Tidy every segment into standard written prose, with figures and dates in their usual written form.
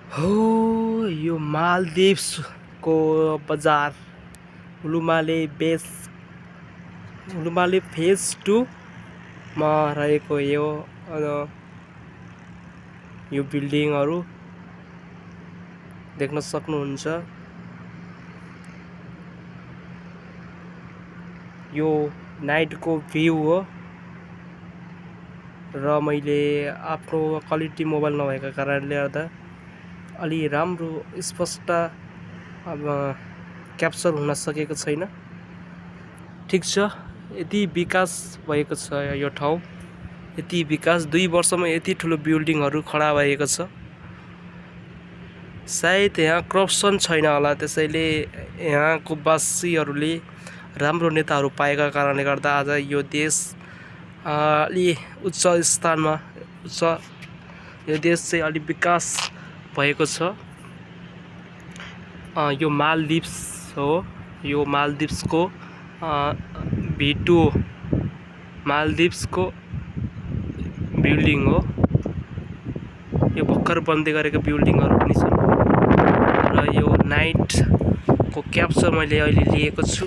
हो यो मालदिभ्सको बजार उलुमाले फेज 2 मा रहेको यो बिल्डिङहरू देख्न सक्नुहुन्छ। यो नाइटको भ्यू हो र मैले आफ्नो क्वालिटी मोबाइल नभएको कारणले गर्दा अलि राम्रो स्पष्ट क्याप्चर हुन सकेको छैन। ठिक छ, यति विकास भएको छ यो ठाउँ, यति विकास 2 वर्षमा यति ठुलो बिल्डिङहरू खडा भएको छ। सायद यहाँ करप्सन छैन होला, त्यसैले यहाँको वासीहरूले राम्रो नेताहरू पाएका कारणले गर्दा आज यो देश अलि उच्च स्थानमा यो देश चाहिँ अलि विकास भएको छ। यो मालदिभ्स हो, यो मालदिभ्सको V2 मालदिभ्सको बिल्डिङ हो। यो भर्खर बन्दै गरेको बिल्डिङहरू पनि छन् र यो नाइटको क्याप्चर मैले अहिले लिएको छु।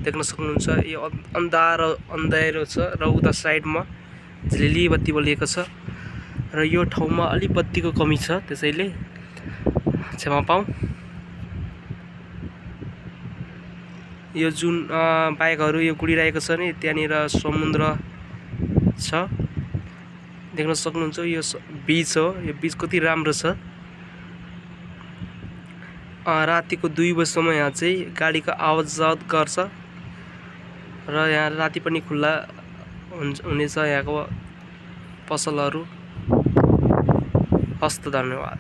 देख्न सक्नुहुन्छ यो अन्धारो छ र उता साइडमा झिलिली बत्ती बलिएको छ र यो ठाउँमा अलि बत्तीको कमी छ, त्यसैले क्षमा पाऊँ। यो जुन बाइकहरू यो गुडिरहेको छ नि, त्यहाँनिर समुद्र छ, देख्न सक्नुहुन्छ। यो बीच हो, यो बीच कति राम्रो छ। रातिको 2 बजीसम्म यहाँ चाहिँ गाडीको आवाज जावत गर्छ र यहाँ राति पनि खुल्ला हुनेछ यहाँको पसलहरू। हस्त, धन्यवाद।